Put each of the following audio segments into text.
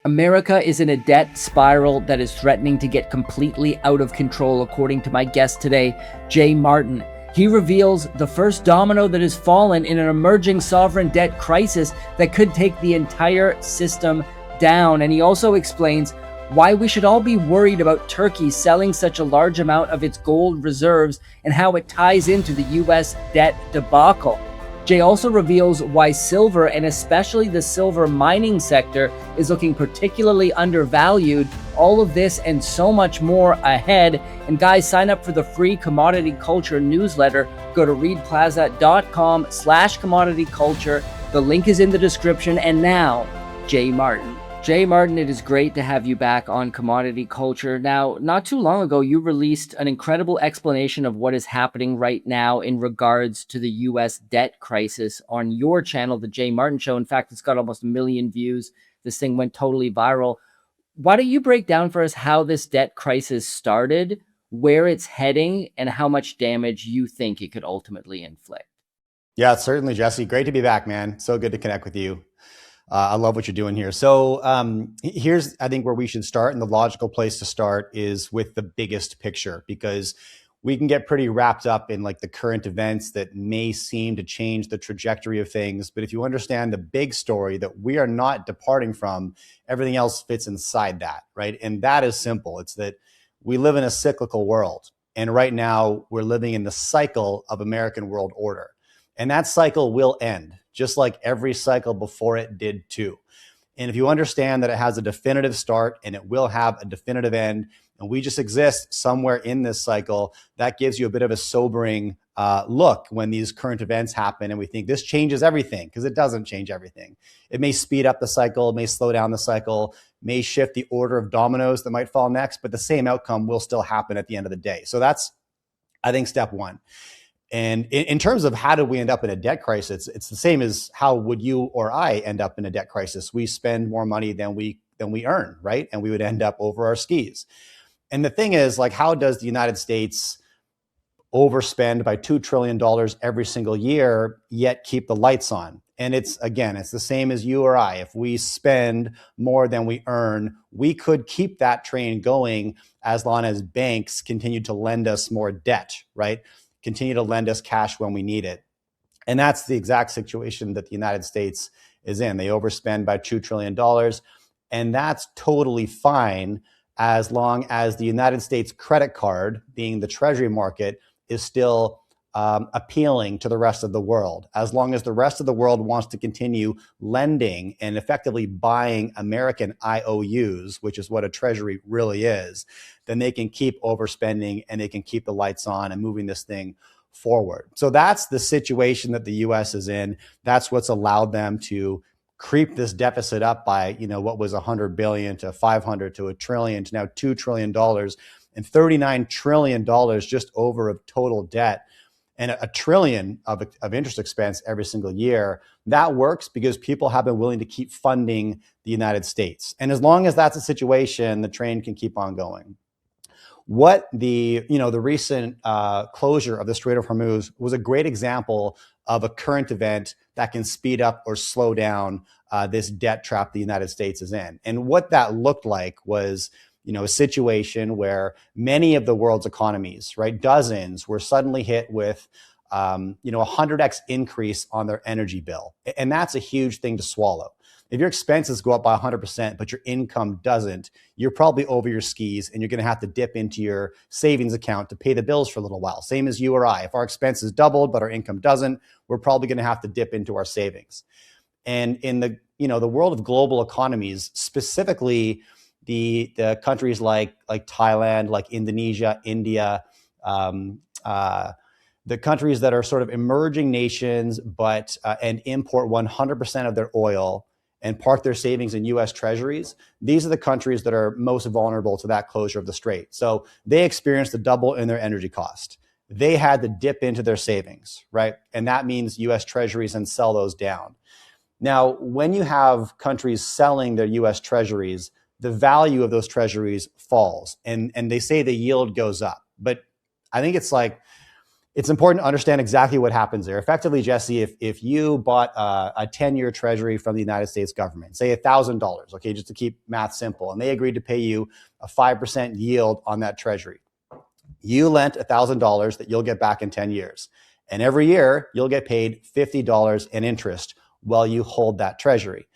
America is in a debt spiral that is threatening to get completely out of control, according to my guest today, Jay Martin. He reveals the first domino that has fallen in an emerging sovereign debt crisis that could take the entire system down. And he also explains why we should all be worried about Turkey selling such a large amount of its gold reserves and how it ties into the US debt debacle. Jay also reveals why silver, and especially the silver mining sector, is looking particularly undervalued. All of this and so much more ahead. And guys, sign up for the free Commodity Culture newsletter. Go to readplaza.com/commodity culture. The link is in the description. And now, Jay Martin. Jay Martin, it is great to have you back on Commodity Culture. Now, not too long ago, you released an incredible explanation of what is happening right now in regards to the U.S. debt crisis on your channel, The Jay Martin Show. In fact, it's got almost 1 million views. This thing went totally viral. Why don't you break down for us how this debt crisis started, where it's heading, and how much damage you think it could ultimately inflict? Yeah, certainly, Jesse. Great to be back, man. So good to connect with you. I love what you're doing here. So here's, I think, where we should start. And the logical place to start is with the biggest picture, because we can get pretty wrapped up in like the current events that may seem to change the trajectory of things. But if you understand the big story that we are not departing from, everything else fits inside that, right? And that is simple. It's that we live in a cyclical world. And right now we're living in the cycle of American world order. And that cycle will end, just like every cycle before it did too. And if you understand that it has a definitive start and it will have a definitive end, and we just exist somewhere in this cycle, that gives you a bit of a sobering look when these current events happen and we think this changes everything, because it doesn't change everything. It may speed up the cycle, it may slow down the cycle, may shift the order of dominoes that might fall next, but the same outcome will still happen at the end of the day. So that's, I think, step one. And in terms of how do we end up in a debt crisis, it's the same as how would you or I end up in a debt crisis. We spend more money than we earn, right? And we would end up over our skis. And the thing is, like, how does the United States overspend by $2 trillion every single year, yet keep the lights on? And it's the same as you or I. If we spend more than we earn, we could keep that train going as long as banks continue to lend us more debt, right? Continue to lend us cash when we need it. And that's the exact situation that the United States is in. They overspend by $2 trillion. And that's totally fine as long as the United States credit card, being the treasury market, is still appealing to the rest of the world. As long as the rest of the world wants to continue lending and effectively buying American IOUs, which is what a treasury really is, then they can keep overspending and they can keep the lights on and moving this thing forward. So that's the situation that the US is in. That's what's allowed them to creep this deficit up by, what was 100 billion to 500 to a trillion to now $2 trillion and $39 trillion just over of total debt, and a trillion of interest expense every single year. That works because people have been willing to keep funding the United States. And as long as that's a situation, the train can keep on going. What the recent closure of the Strait of Hormuz was a great example of a current event that can speed up or slow down this debt trap the United States is in. And what that looked like was, a situation where many of the world's economies, right, dozens, were suddenly hit with, a 100x increase on their energy bill. And that's a huge thing to swallow. If your expenses go up by 100%, but your income doesn't, you're probably over your skis and you're going to have to dip into your savings account to pay the bills for a little while. Same as you or I. If our expenses doubled, but our income doesn't, we're probably going to have to dip into our savings. And in the world of global economies, specifically the countries like Thailand, like Indonesia, India, the countries that are sort of emerging nations, but and import 100% of their oil and park their savings in US treasuries, these are the countries that are most vulnerable to that closure of the Strait. So they experienced a double in their energy cost. They had to dip into their savings, right? And that means US treasuries and sell those down. Now, when you have countries selling their US treasuries, the value of those treasuries falls, and they say the yield goes up. But I think it's like, It's important to understand exactly what happens there. Effectively, Jesse, if you bought a 10-year treasury from the United States government, say $1,000, okay, just to keep math simple, and they agreed to pay you a 5% yield on that treasury. You lent $1,000 that you'll get back in 10 years. And every year, you'll get paid $50 in interest while you hold that treasury.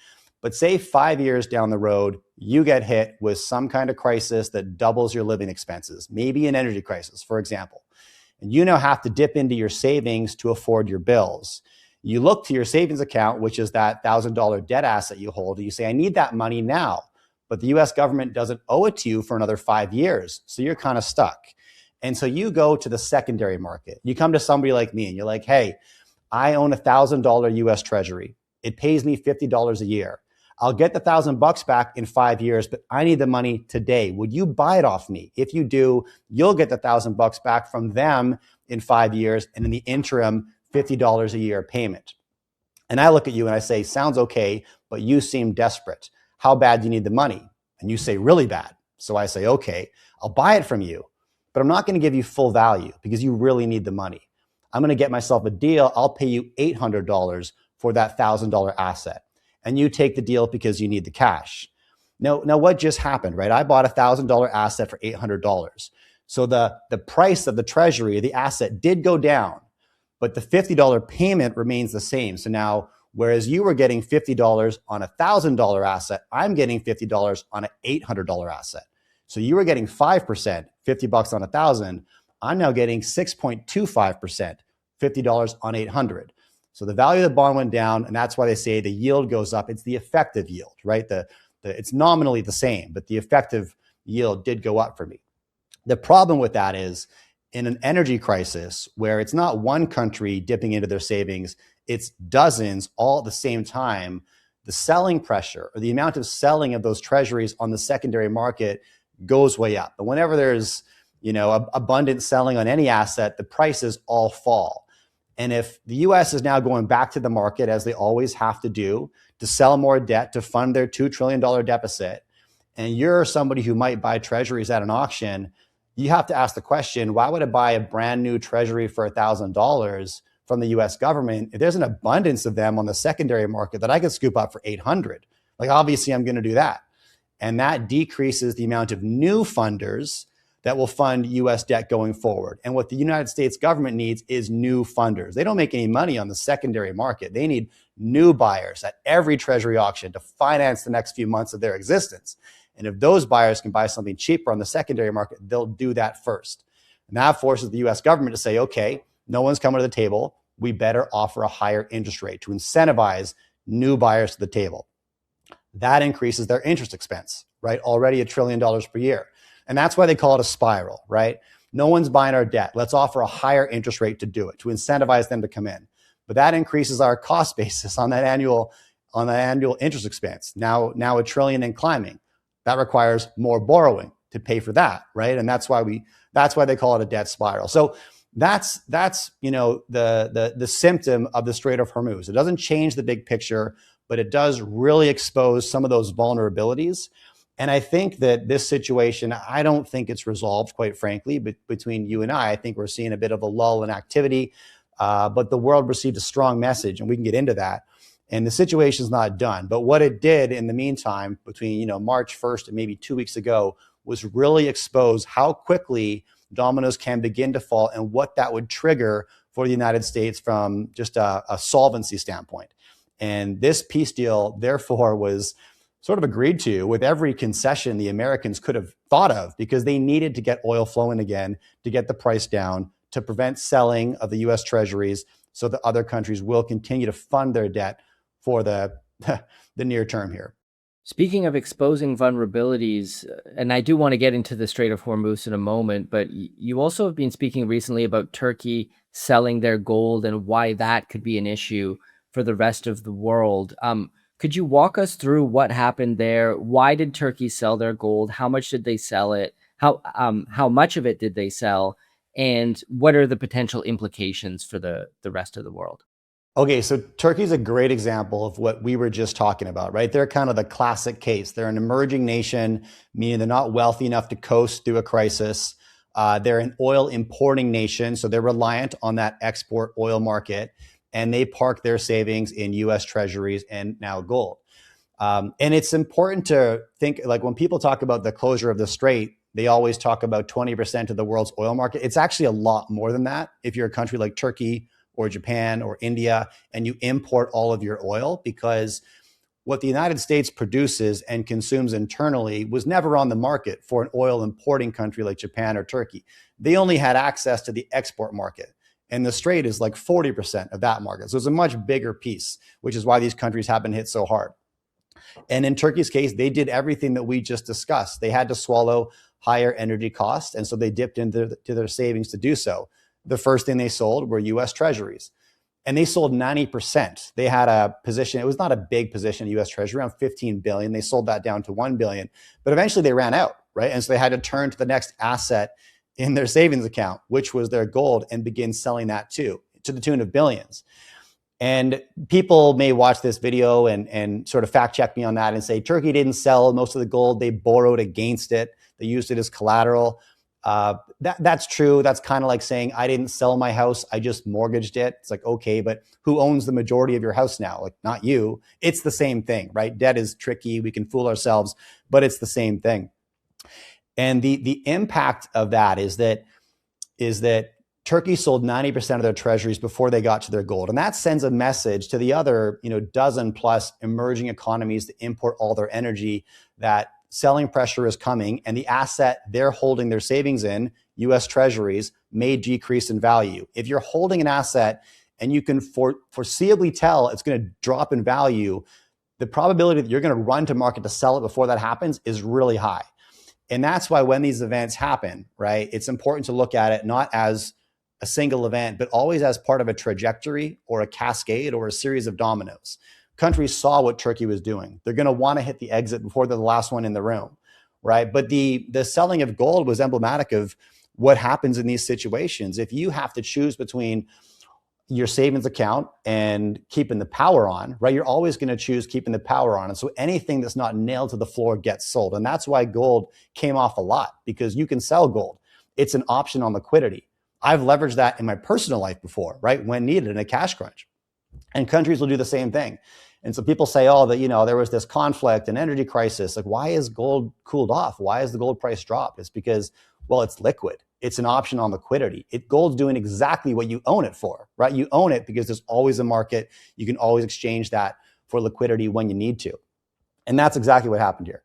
But say 5 years down the road, you get hit with some kind of crisis that doubles your living expenses, maybe an energy crisis, for example. And you now have to dip into your savings to afford your bills. You look to your savings account, which is that $1,000 debt asset you hold, and you say, I need that money now. But the US government doesn't owe it to you for another 5 years. So you're kind of stuck. And so you go to the secondary market. You come to somebody like me and you're like, hey, I own $1,000 US treasury. It pays me $50 a year. I'll get the $1,000 back in 5 years, but I need the money today. Would you buy it off me? If you do, you'll get the $1,000 back from them in 5 years, and in the interim, $50 a year payment. And I look at you and I say, sounds okay, but you seem desperate. How bad do you need the money? And you say, really bad. So I say, okay, I'll buy it from you, but I'm not going to give you full value because you really need the money. I'm going to get myself a deal. I'll pay you $800 for that $1,000 asset. And you take the deal because you need the cash. Now what just happened, right? I bought a $1,000 asset for $800. So the price of the treasury, the asset, did go down, but the $50 payment remains the same. So now, whereas you were getting $50 on a $1,000 asset, I'm getting $50 on an $800 asset. So you were getting 5%, $50 on 1,000. I'm now getting 6.25%, $50 on 800. So the value of the bond went down, and that's why they say the yield goes up. It's the effective yield, right? It's nominally the same, but the effective yield did go up for me. The problem with that is in an energy crisis where it's not one country dipping into their savings, it's dozens all at the same time, the selling pressure or the amount of selling of those treasuries on the secondary market goes way up. But whenever there's, abundant selling on any asset, the prices all fall. And if the US is now going back to the market, as they always have to do, to sell more debt to fund their $2 trillion deficit, and you're somebody who might buy treasuries at an auction, you have to ask the question, why would I buy a brand new treasury for $1,000 from the US government if there's an abundance of them on the secondary market that I could scoop up for 800? Like, obviously, I'm going to do that. And that decreases the amount of new funders that will fund US debt going forward. And what the United States government needs is new funders. They don't make any money on the secondary market. They need new buyers at every treasury auction to finance the next few months of their existence. And if those buyers can buy something cheaper on the secondary market, they'll do that first. And that forces the US government to say, okay, no one's coming to the table. We better offer a higher interest rate to incentivize new buyers to the table. That increases their interest expense, right? Already $1 trillion per year. And that's why they call it a spiral, right? No one's buying our debt. Let's offer a higher interest rate to do it, to incentivize them to come in. But that increases our cost basis on that annual interest expense. Now $1 trillion and climbing. That requires more borrowing to pay for that, right? And that's why they call it a debt spiral. So that's the symptom of the Strait of Hormuz. It doesn't change the big picture, but it does really expose some of those vulnerabilities. And I think that this situation, I don't think it's resolved, quite frankly, but between you and I think we're seeing a bit of a lull in activity, but the world received a strong message, and we can get into that. And the situation's not done. But what it did in the meantime, between March 1st and maybe 2 weeks ago, was really expose how quickly dominoes can begin to fall and what that would trigger for the United States from just a solvency standpoint. And this peace deal, therefore, was sort of agreed to with every concession the Americans could have thought of, because they needed to get oil flowing again, to get the price down, to prevent selling of the US treasuries so that other countries will continue to fund their debt for the near term here. Speaking of exposing vulnerabilities, and I do want to get into the Strait of Hormuz in a moment, but you also have been speaking recently about Turkey selling their gold and why that could be an issue for the rest of the world. Could you walk us through what happened there? Why did Turkey sell their gold? How much did they sell it? How much of it did they sell? And what are the potential implications for the rest of the world? Okay, so Turkey's a great example of what we were just talking about, right? They're kind of the classic case. They're an emerging nation, meaning they're not wealthy enough to coast through a crisis. They're an oil importing nation, so they're reliant on that export oil market, and they park their savings in US treasuries and now gold. And it's important to think, like when people talk about the closure of the Strait, they always talk about 20% of the world's oil market. It's actually a lot more than that. If you're a country like Turkey or Japan or India and you import all of your oil, because what the United States produces and consumes internally was never on the market for an oil importing country like Japan or Turkey. They only had access to the export market. And the Strait is like 40% of that market. So it's a much bigger piece, which is why these countries have been hit so hard. And in Turkey's case, they did everything that we just discussed. They had to swallow higher energy costs, and so they dipped into their savings to do so. The first thing they sold were US treasuries, and they sold 90%. They had a position, it was not a big position in US treasury, around 15 billion. They sold that down to 1 billion, but eventually they ran out, right? And so they had to turn to the next asset in their savings account, which was their gold, and begin selling that too, to the tune of billions. And people may watch this video and sort of fact check me on that and say, Turkey didn't sell most of the gold. They borrowed against it. They used it as collateral. That's true. That's kind of like saying, I didn't sell my house. I just mortgaged it. It's like, okay, but who owns the majority of your house now? Like, not you. It's the same thing, right? Debt is tricky. We can fool ourselves, but it's the same thing. And the impact of that is that Turkey sold 90% of their treasuries before they got to their gold. And that sends a message to the other, dozen plus emerging economies that import all their energy that selling pressure is coming, and the asset they're holding their savings in, US treasuries, may decrease in value. If you're holding an asset and you can foreseeably tell it's going to drop in value, the probability that you're going to run to market to sell it before that happens is really high. And that's why when these events happen, right, it's important to look at it not as a single event, but always as part of a trajectory or a cascade or a series of dominoes. Countries saw what Turkey was doing. They're going to want to hit the exit before they're the last one in the room, right? But the selling of gold was emblematic of what happens in these situations. If you have to choose between your savings account and keeping the power on, right, you're always going to choose keeping the power on. And so anything that's not nailed to the floor gets sold. And that's why gold came off a lot, because you can sell gold. It's an option on liquidity. I've leveraged that in my personal life before, right, when needed in a cash crunch. And countries will do the same thing. And so people say, oh, that, there was this conflict and energy crisis. Like, why is gold cooled off? Why is the gold price dropped? It's because, well, it's liquid. It's an option on liquidity. Gold's doing exactly what you own it for, right? You own it because there's always a market. You can always exchange that for liquidity when you need to. And that's exactly what happened here.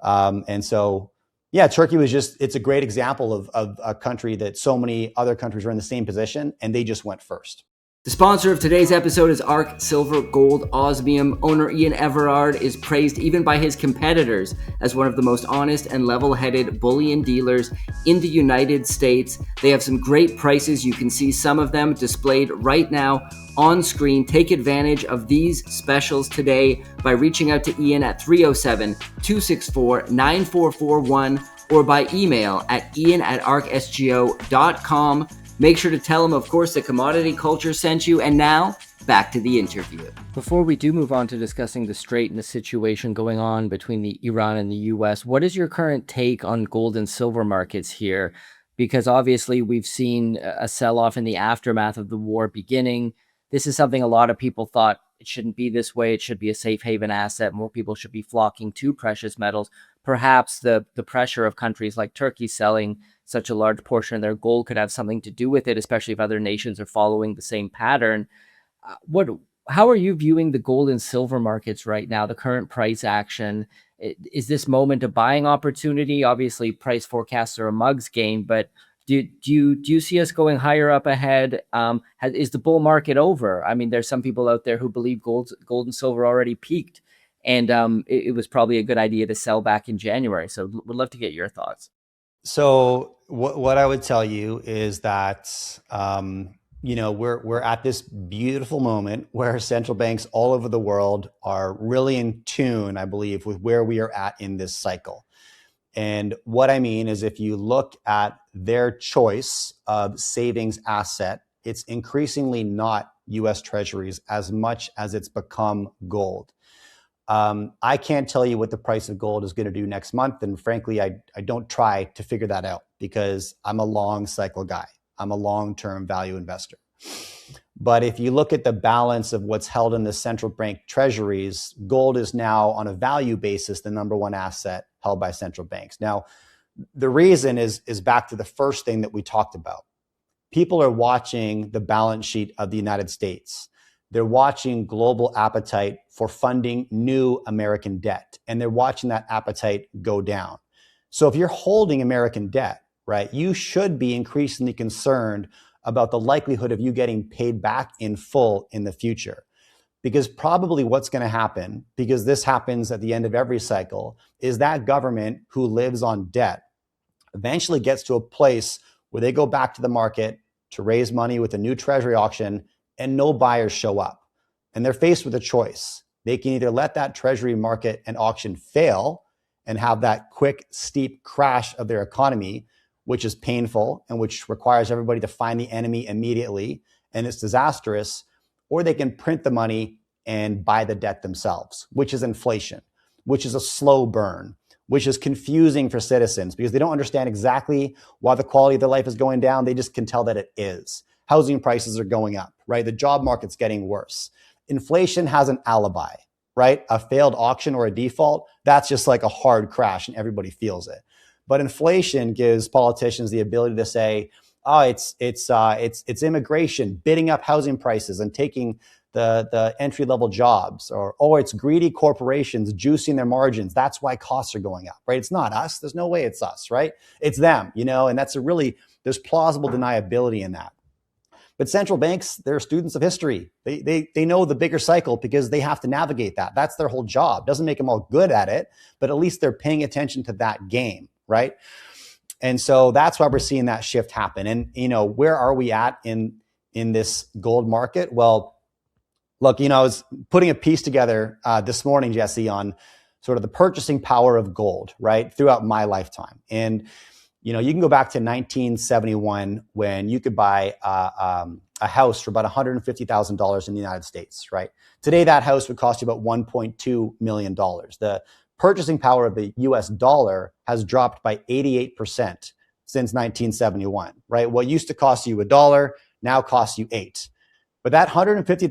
And so, yeah, Turkey was it's a great example of a country that so many other countries are in the same position, and they just went first. The sponsor of today's episode is ARC Silver Gold Osmium. Owner Ian Everard is praised even by his competitors as one of the most honest and level-headed bullion dealers in the United States. They have some great prices. You can see some of them displayed right now on screen. Take advantage of these specials today by reaching out to Ian at 307-264-9441 or by email at ian@arcsgo.com. Make sure to tell him, of course, that Commodity Culture sent you. And now, back to the interview. Before we do move on to discussing the Strait and the situation going on between Iran and the U.S., what is your current take on gold and silver markets here? Because obviously we've seen a sell-off in the aftermath of the war beginning. This is something a lot of people thought it shouldn't be this way. It should be a safe haven asset. More people should be flocking to precious metals. Perhaps the pressure of countries like Turkey selling such a large portion of their gold could have something to do with it, especially if other nations are following the same pattern. How are you viewing the gold and silver markets right now, the current price action? Is this moment a buying opportunity? Obviously, price forecasts are a mug's game, but do you see us going higher up ahead? Is the bull market over? I mean, there's some people out there who believe gold and silver already peaked, and it was probably a good idea to sell back in January. So would love to get your thoughts. So what I would tell you is that we're at this beautiful moment where central banks all over the world are really in tune, I believe, with where we are at in this cycle. And what I mean is, if you look at their choice of savings asset, it's increasingly not US treasuries as much as it's become gold. I can't tell you what the price of gold is going to do next month. And frankly, I don't try to figure that out because I'm a long cycle guy. I'm a long-term value investor. But if you look at the balance of what's held in the central bank treasuries, gold is now on a value basis the number one asset held by central banks. Now, the reason is back to the first thing that we talked about. People are watching the balance sheet of the United States. They're watching global appetite for funding new American debt, and they're watching that appetite go down. So if you're holding American debt, right, you should be increasingly concerned about the likelihood of you getting paid back in full in the future. Because probably what's going to happen, because this happens at the end of every cycle, is that government who lives on debt eventually gets to a place where they go back to the market to raise money with a new treasury auction and no buyers show up. And they're faced with a choice. They can either let that treasury market and auction fail and have that quick, steep crash of their economy, which is painful and which requires everybody to find the enemy immediately, and it's disastrous, or they can print the money and buy the debt themselves, which is inflation, which is a slow burn, which is confusing for citizens because they don't understand exactly why the quality of their life is going down. They just can tell that it is. Housing prices are going up, right? The job market's getting worse. Inflation has an alibi, right? A failed auction or a default, that's just like a hard crash and everybody feels it. But inflation gives politicians the ability to say, oh, it's immigration bidding up housing prices and taking the entry level jobs, or oh, it's greedy corporations juicing their margins. That's why costs are going up, right? It's not us. There's no way it's us, right? It's them, and that's there's plausible deniability in that. But central banks, they're students of history. They know the bigger cycle because they have to navigate that. That's their whole job. Doesn't make them all good at it, but at least they're paying attention to that game, right? And so that's why we're seeing that shift happen. And, where are we at in this gold market? Well, look, I was putting a piece together this morning, Jesse, on sort of the purchasing power of gold, right, throughout my lifetime. And, you can go back to 1971 when you could buy a house for about $150,000 in the United States, right? Today, that house would cost you about $1.2 million. The purchasing power of the US dollar has dropped by 88% since 1971, right? What used to cost you $1 now costs you $8. But that $150,000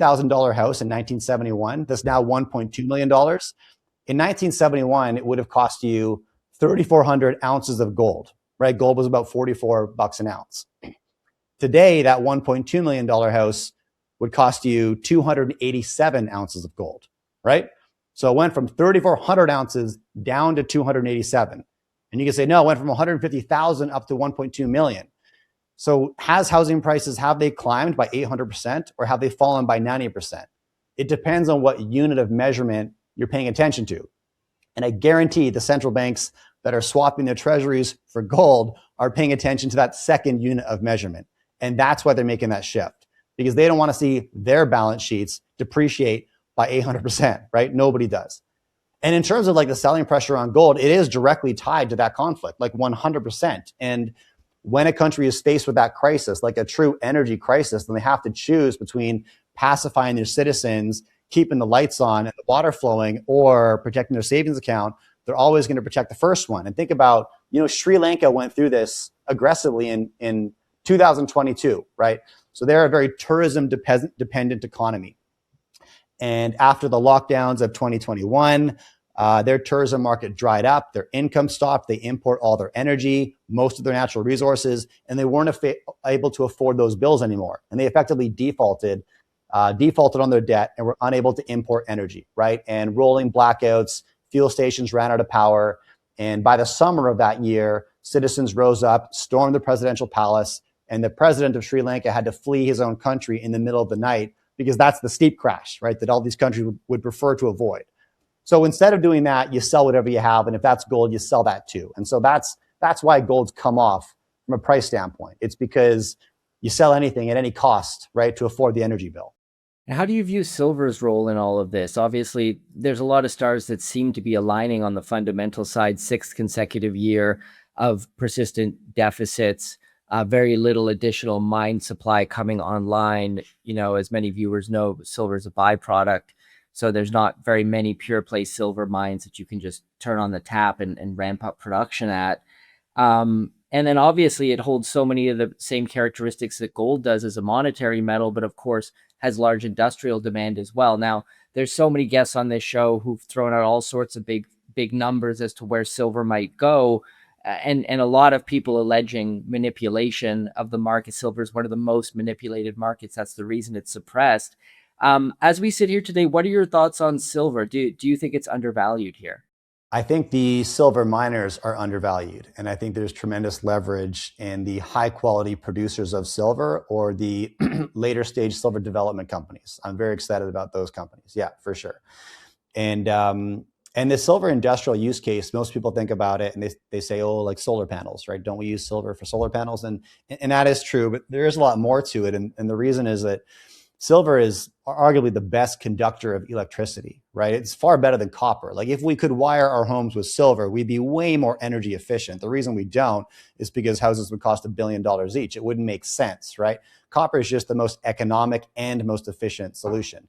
house in 1971, that's now $1.2 million. In 1971, it would have cost you 3,400 ounces of gold, right? Gold was about $44 an ounce. Today, that $1.2 million house would cost you 287 ounces of gold, right? So it went from 3,400 ounces down to 287. And you can say, no, it went from 150,000 up to 1.2 million. So has housing prices, have they climbed by 800% or have they fallen by 90%? It depends on what unit of measurement you're paying attention to. And I guarantee the central banks that are swapping their treasuries for gold are paying attention to that second unit of measurement. And that's why they're making that shift, because they don't want to see their balance sheets depreciate by 800%, right? Nobody does. And in terms of like the selling pressure on gold, it is directly tied to that conflict, like 100%. And when a country is faced with that crisis, like a true energy crisis, then they have to choose between pacifying their citizens, keeping the lights on and the water flowing, or protecting their savings account. They're always going to protect the first one. And think about, Sri Lanka went through this aggressively in 2022, right? So they're a very tourism dependent economy. And after the lockdowns of 2021, their tourism market dried up, their income stopped, they import all their energy, most of their natural resources, and they weren't able to afford those bills anymore. And they effectively defaulted on their debt and were unable to import energy, right? And rolling blackouts, fuel stations ran out of power. And by the summer of that year, citizens rose up, stormed the presidential palace, and the president of Sri Lanka had to flee his own country in the middle of the night because that's the steep crash, right, that all these countries would prefer to avoid. So instead of doing that, you sell whatever you have. And if that's gold, you sell that too. And so that's why gold's come off from a price standpoint. It's because you sell anything at any cost, right, to afford the energy bill. And how do you view silver's role in all of this? Obviously, there's a lot of stars that seem to be aligning on the fundamental side, sixth consecutive year of persistent deficits, very little additional mine supply coming online. As many viewers know, silver is a byproduct. So there's not very many pure play silver mines that you can just turn on the tap and ramp up production at. And then obviously it holds so many of the same characteristics that gold does as a monetary metal, but of course has large industrial demand as well. Now, there's so many guests on this show who've thrown out all sorts of big numbers as to where silver might go. And a lot of people alleging manipulation of the market. Silver is one of the most manipulated markets. That's the reason it's suppressed. As we sit here today, what are your thoughts on silver? Do you think it's undervalued here? I think the silver miners are undervalued. And I think there's tremendous leverage in the high quality producers of silver or the later stage silver development companies. I'm very excited about those companies. Yeah, for sure. And the silver industrial use case, most people think about it and they say, oh, like solar panels, right? Don't we use silver for solar panels? And that is true, but there is a lot more to it. And the reason is that silver is arguably the best conductor of electricity, right? It's far better than copper. Like if we could wire our homes with silver, we'd be way more energy efficient. The reason we don't is because houses would cost $1 billion each. It wouldn't make sense, right? Copper is just the most economic and most efficient solution.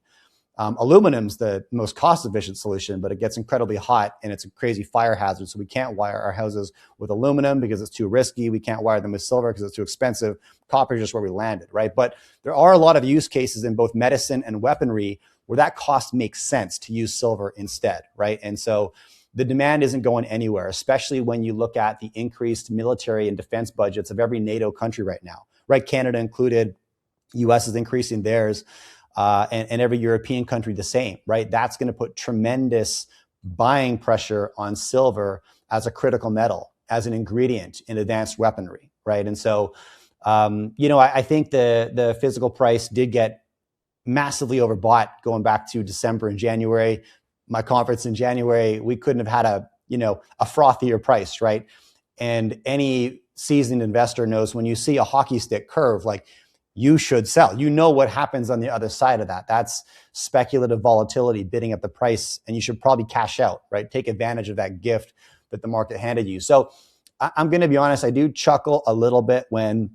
Aluminum's the most cost-efficient solution, but it gets incredibly hot and it's a crazy fire hazard. So we can't wire our houses with aluminum because it's too risky. We can't wire them with silver because it's too expensive. Copper is just where we landed, right? But there are a lot of use cases in both medicine and weaponry where that cost makes sense to use silver instead, right? And so the demand isn't going anywhere, especially when you look at the increased military and defense budgets of every NATO country right now, right? Canada included, US is increasing theirs. And every European country the same, right? That's going to put tremendous buying pressure on silver as a critical metal, as an ingredient in advanced weaponry, right? And so, I think the physical price did get massively overbought going back to December and January. My conference in January, we couldn't have had a frothier price, right? And any seasoned investor knows when you see a hockey stick curve, like you should sell. You know what happens on the other side of that. That's speculative volatility bidding up the price, and you should probably cash out, right? Take advantage of that gift that the market handed you. So I'm going to be honest, I do chuckle a little bit when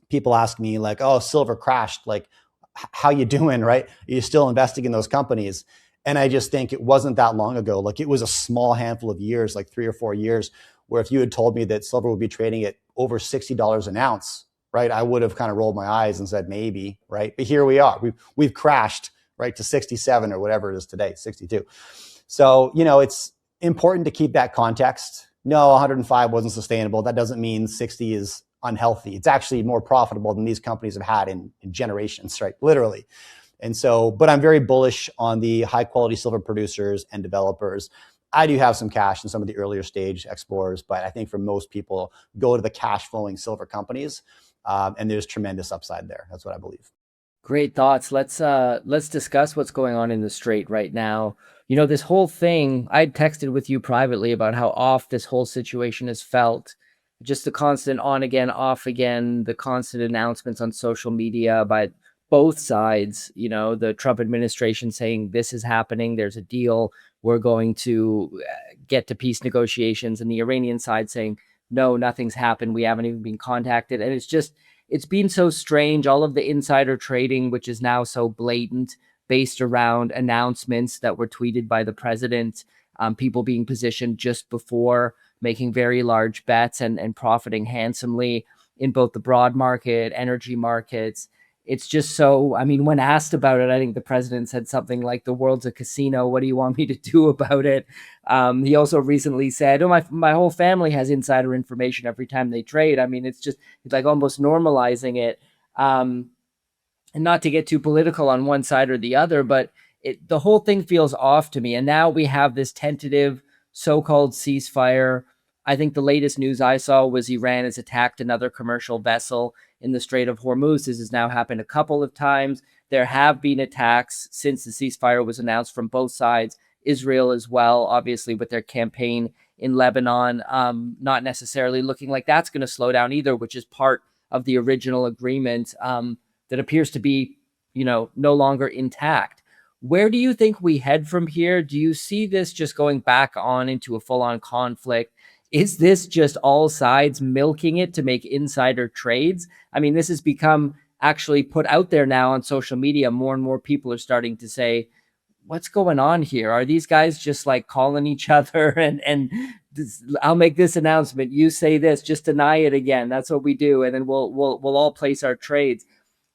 people ask me like, oh, silver crashed. Like, how you doing, right? Are you still investing in those companies? And I just think it wasn't that long ago. Like it was a small handful of years, like 3 or 4 years, where if you had told me that silver would be trading at over $60 an ounce, right, I would have kind of rolled my eyes and said maybe, right? But here we are. We've crashed right to 67 or whatever it is today, 62. So, it's important to keep that context. No, 105 wasn't sustainable. That doesn't mean 60 is unhealthy. It's actually more profitable than these companies have had in generations, right? Literally. And so, but I'm very bullish on the high quality silver producers and developers. I do have some cash in some of the earlier stage explorers, but I think for most people, go to the cash flowing silver companies. And there's tremendous upside there. That's what I believe. Great thoughts. Let's discuss what's going on in the Strait right now. This whole thing, I texted with you privately about how off this whole situation has felt. Just the constant on again, off again, the constant announcements on social media by both sides, the Trump administration saying this is happening, there's a deal, we're going to get to peace negotiations, and the Iranian side saying, no, nothing's happened, we haven't even been contacted. And it's been so strange, all of the insider trading, which is now so blatant, based around announcements that were tweeted by the president, people being positioned just before making very large bets and profiting handsomely in both the broad market, energy markets. It's just so, when asked about it, I think the president said something like, the world's a casino. What do you want me to do about it? He also recently said, oh, my whole family has insider information every time they trade. It's like almost normalizing it. And not to get too political on one side or the other, but the whole thing feels off to me. And now we have this tentative so-called ceasefire. I think the latest news I saw was Iran has attacked another commercial vessel in the Strait of Hormuz. This has now happened a couple of times. There have been attacks since the ceasefire was announced from both sides. Israel as well, obviously, with their campaign in Lebanon, not necessarily looking like that's going to slow down either, which is part of the original agreement that appears to be, no longer intact. Where do you think we head from here? Do you see this just going back on into a full-on conflict? Is this just all sides milking it to make insider trades? This has become actually put out there now on social media. More and more people are starting to say, what's going on here? Are these guys just like calling each other and I'll make this announcement, you say this, just deny it again. That's what we do, and then we'll all place our trades.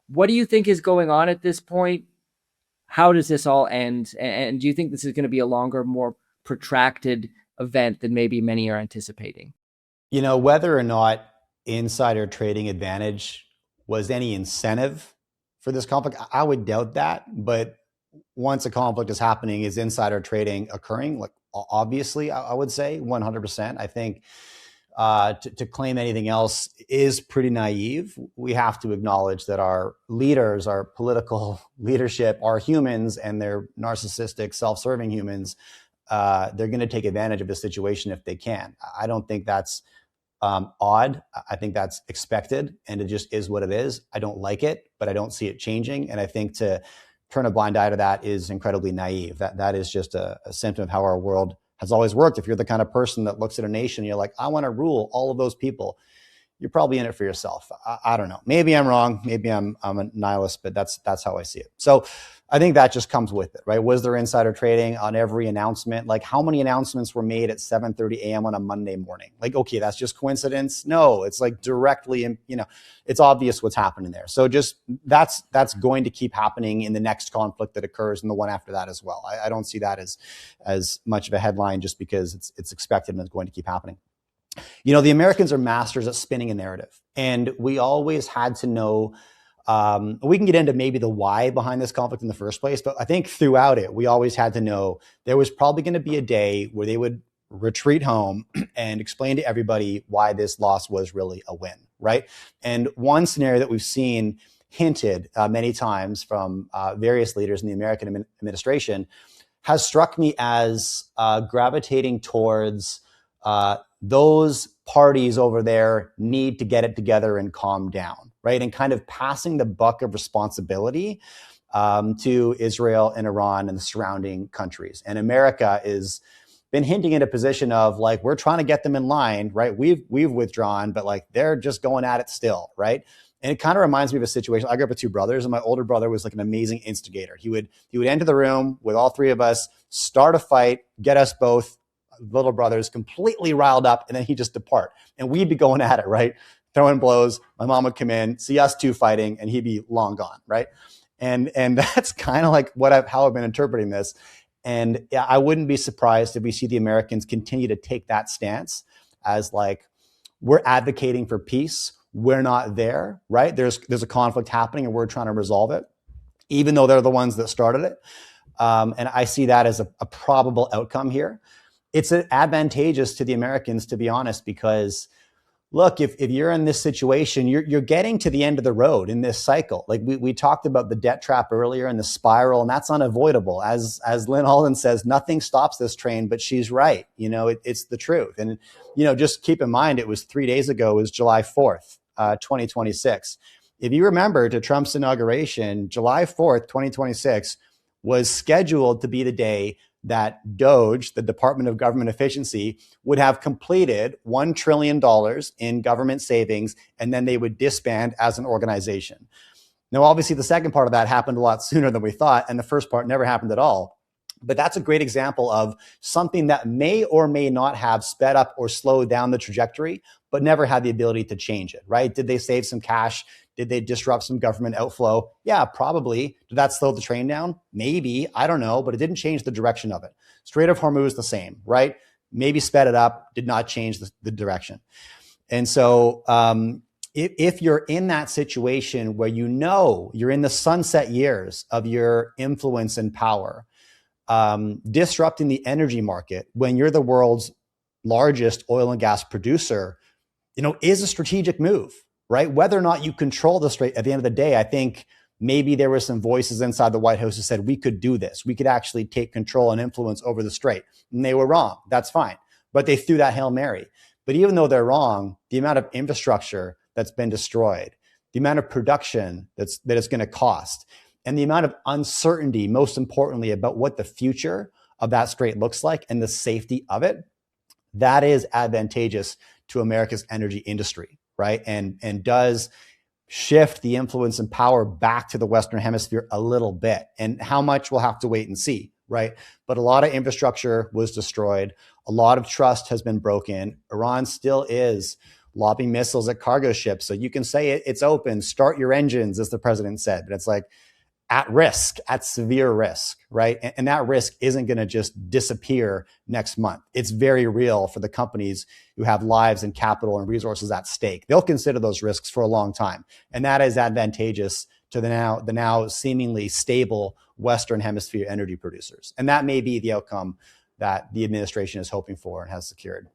What do you think is going on at this point? How does this all end? And do you think this is going to be a longer, more protracted event than maybe many are anticipating? Whether or not insider trading advantage was any incentive for this conflict, I would doubt that. But once a conflict is happening, is insider trading occurring? Like, obviously, I would say 100%. I think to claim anything else is pretty naive. We have to acknowledge that our leaders, our political leadership, are humans, and they're narcissistic, self-serving humans. They're going to take advantage of the situation if they can. I don't think that's odd. I think that's expected, and it just is what it is. I don't like it, but I don't see it changing. And I think to turn a blind eye to that is incredibly naive. That is just a symptom of how our world has always worked. If you're the kind of person that looks at a nation, you're like, I want to rule all of those people, you're probably in it for yourself. I don't know. Maybe I'm wrong. Maybe I'm a nihilist, but that's how I see it. So I think that just comes with it, right? Was there insider trading on every announcement? Like, how many announcements were made at 7:30 a.m. on a Monday morning? Like, okay, that's just coincidence? No, it's like directly, it's obvious what's happening there. So just that's going to keep happening in the next conflict that occurs and the one after that as well. I don't see that as much of a headline just because it's expected and it's going to keep happening. The Americans are masters at spinning a narrative, and we always had to know. We can get into maybe the why behind this conflict in the first place, but I think throughout it, we always had to know there was probably going to be a day where they would retreat home and explain to everybody why this loss was really a win, right? And one scenario that we've seen hinted many times from various leaders in the American administration has struck me as gravitating towards those parties over there need to get it together and calm down, right? And kind of passing the buck of responsibility to Israel and Iran and the surrounding countries. And America is been hinting at a position of like, we're trying to get them in line, right? We've withdrawn, but like they're just going at it still, right? And it kind of reminds me of a situation. I grew up with two brothers, and my older brother was like an amazing instigator. He would enter the room with all three of us, start a fight, get us both little brothers completely riled up, and then he'd just depart. And we'd be going at it, right? Throwing blows. My mom would come in, see us two fighting, and he'd be long gone, right? And that's kind of like how I've been interpreting this. And yeah, I wouldn't be surprised if we see the Americans continue to take that stance as like, we're advocating for peace. We're not there, right? There's a conflict happening and we're trying to resolve it, even though they're the ones that started it. And I see that as a probable outcome here. It's advantageous to the Americans, to be honest, because look, if you're in this situation, you're getting to the end of the road in this cycle. Like we talked about the debt trap earlier and the spiral, and that's unavoidable. As Lynn Alden says, nothing stops this train, but she's right. It's the truth. And, just keep in mind, it was 3 days ago, it was July 4th, 2026. If you remember, to Trump's inauguration, July 4th, 2026 was scheduled to be the day that DOGE, the Department of Government Efficiency, would have completed $1 trillion in government savings, and then they would disband as an organization. Now, obviously, the second part of that happened a lot sooner than we thought, and the first part never happened at all. But that's a great example of something that may or may not have sped up or slowed down the trajectory, but never had the ability to change it, right? Did they save some cash? Did they disrupt some government outflow? Yeah, probably. Did that slow the train down? Maybe. I don't know, but it didn't change the direction of it. Strait of Hormuz, the same, right? Maybe sped it up, did not change the direction. And so if you're in that situation where you're in the sunset years of your influence and power, disrupting the energy market when you're the world's largest oil and gas producer, is a strategic move, right? Whether or not you control the Strait, at the end of the day, I think maybe there were some voices inside the White House who said we could do this. We could actually take control and influence over the Strait. And they were wrong. That's fine. But they threw that Hail Mary. But even though they're wrong, the amount of infrastructure that's been destroyed, the amount of production that it's going to cost, and the amount of uncertainty, most importantly, about what the future of that Strait looks like and the safety of it, that is advantageous to America's energy industry, right? And does shift the influence and power back to the Western Hemisphere a little bit. And how much, we'll have to wait and see. right? But a lot of infrastructure was destroyed. A lot of trust has been broken. Iran still is lobbing missiles at cargo ships. So you can say it's open, start your engines, as the president said, but it's like at risk, at severe risk, right? And that risk isn't going to just disappear next month. It's very real for the companies who have lives and capital and resources at stake. They'll consider those risks for a long time. And that is advantageous to the now seemingly stable Western Hemisphere energy producers. And that may be the outcome that the administration is hoping for and has secured.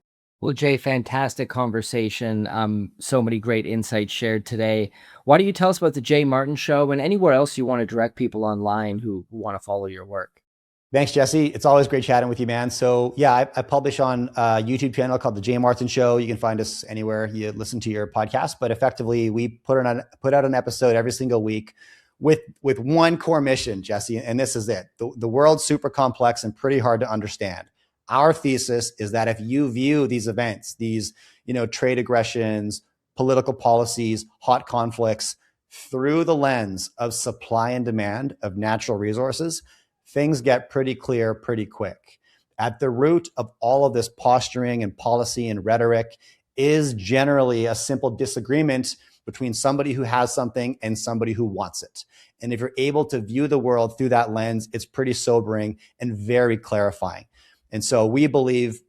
Well, Jay, fantastic conversation. So many great insights shared today. Why don't you tell us about the Jay Martin Show and anywhere else you want to direct people online who want to follow your work? Thanks, Jesse. It's always great chatting with you, man. So yeah, I publish on a YouTube channel called The Jay Martin Show. You can find us anywhere you listen to your podcast, but effectively we put out an episode every single week with one core mission, Jesse, and this is it. The world's super complex and pretty hard to understand. Our thesis is that if you view these events, these, trade aggressions, political policies, hot conflicts through the lens of supply and demand of natural resources, things get pretty clear pretty quick. At the root of all of this posturing and policy and rhetoric is generally a simple disagreement between somebody who has something and somebody who wants it. And if you're able to view the world through that lens, it's pretty sobering and very clarifying. And so we believe,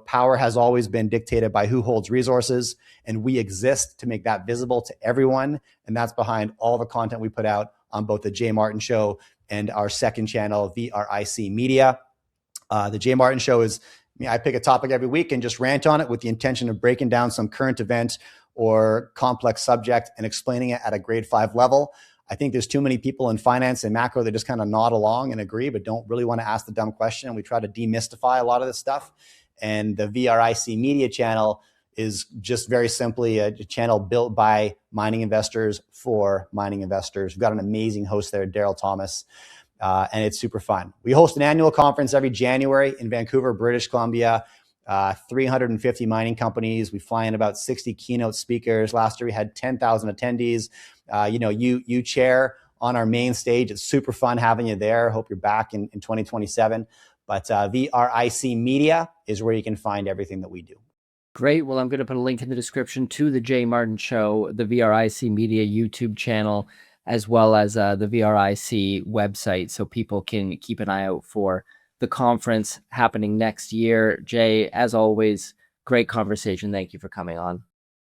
power has always been dictated by who holds resources, and we exist to make that visible to everyone. And that's behind all the content we put out on both the Jay Martin Show and our second channel, VRIC Media. The Jay Martin Show is, I pick a topic every week and just rant on it with the intention of breaking down some current event or complex subject and explaining it at a grade 5 level. I think there's too many people in finance and macro that just kind of nod along and agree, but don't really want to ask the dumb question. And we try to demystify a lot of this stuff. And the VRIC Media channel is just very simply a channel built by mining investors for mining investors. We've got an amazing host there, Daryl Thomas, and it's super fun. We host an annual conference every January in Vancouver, British Columbia. 350 mining companies. We fly in about 60 keynote speakers. Last year we had 10,000 attendees. You chair on our main stage. It's super fun having you there. Hope you're back in 2027. But VRIC Media is where you can find everything that we do. Great. Well, I'm going to put a link in the description to the Jay Martin Show, the VRIC Media YouTube channel, as well as the VRIC website, so people can keep an eye out for the conference happening next year. Jay, as always, great conversation. Thank you for coming on.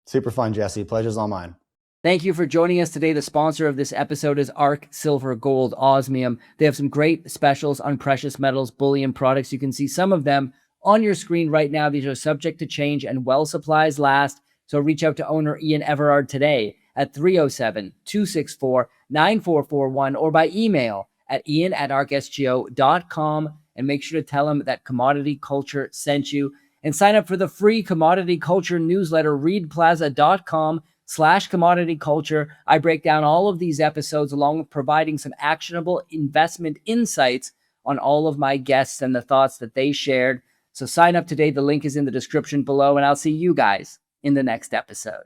Super fun, Jesse. Pleasure's all mine. Thank you for joining us today. The sponsor of this episode is ARC Silver Gold Osmium. They have some great specials on precious metals, bullion products. You can see some of them on your screen right now. These are subject to change and well supplies last. So reach out to owner Ian Everard today at 307-264-9441 or by email at ian@arcsgo.com. And make sure to tell them that Commodity Culture sent you. And sign up for the free Commodity Culture newsletter, readplaza.com/commodity culture. I break down all of these episodes along with providing some actionable investment insights on all of my guests and the thoughts that they shared. So sign up today. The link is in the description below, and I'll see you guys in the next episode.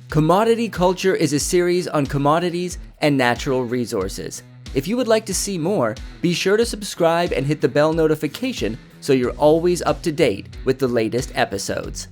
Commodity Culture is a series on commodities and natural resources. If you would like to see more, be sure to subscribe and hit the bell notification so you're always up to date with the latest episodes.